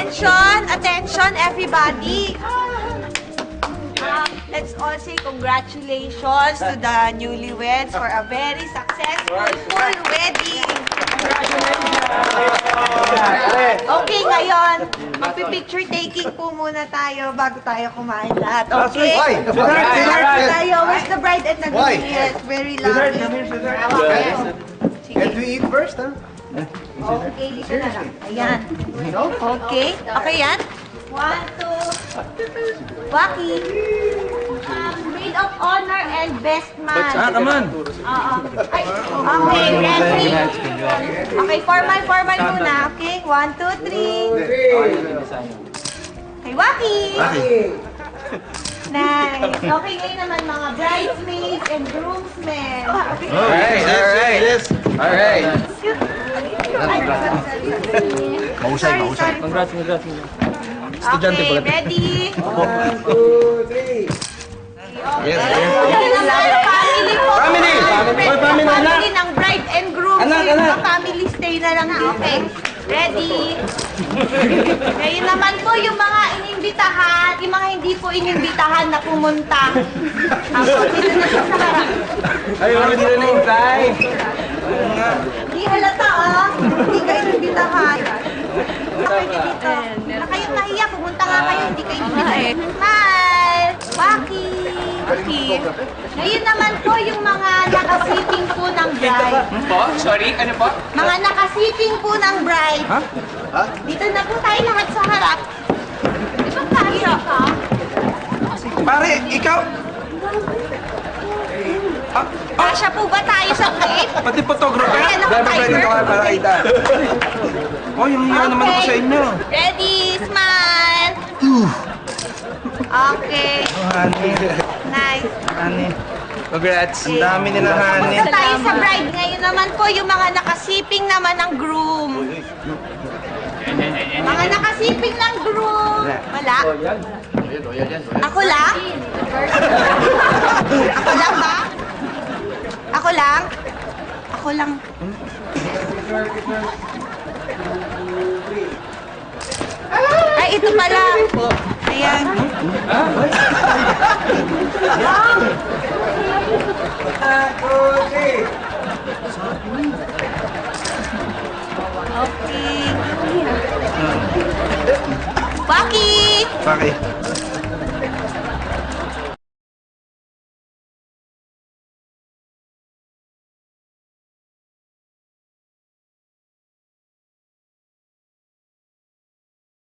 Attention! Attention, everybody! Let's all say congratulations to the newlyweds for a very successful full wedding. Okay, ngayon, magpipicture taking po muna tayo bago tayo kumain lahat. Okay? Tayo, where's the bride and the groom? Yes, very lovely. Can we eat first, huh? Okay, dito na lang. Ayan. Okay. Okay yan? 1, 2. Waki. Maid of honor and best man. Come on. Ay, okay, ready? Okay, formal muna. Okay, 1, 2, 3. Okay, Waki. Nice. Okay, ngayon naman mga bridesmaids and groomsmen. Okay. Alright. Mahusay. Congrats. Okay, ready? 1, 2, 3. Yes. Family po. Family. Family ng bride and groom. Anak. Yung family stay na lang. Okay. Ready? Ngayon naman po yung mga inimbitahan, yung mga hindi po inimbitahan na pumunta. Ako, dito na siya sa harap. Ayun, hindi na na-imply. Hindi halata hindi kayo inimbitahan. Okay, dito. Na kayong nahiya, pumunta nga kayo, hindi kayo inimbitahan. Hi! Waki! Ngayon naman po yung mga nakasitting po ng bride. Po? Sorry, ano po? Mga nakasitting po ng bride. Dito na po tayo lahat sa harap. Di ba kasya ka? Pare, ikaw. Kasya po ba tayo sa plate? Pati photographer. Ayan ako, timer. Para kita. Oh, yung hiya naman ako sa inyo. Ready, smile. Okay. Oh, honey. Nice. Honey. Congrats. Ang dami nila, honey. Punta tayo sa bride. Ngayon naman po yung mga nakasiping naman ng groom. Mga nakasiping ng groom. Wala? Ako lang? Ako lang ba? Ako lang? Ako lang. Ay, ito pala. Ayan. Okay. Waki! Bakit?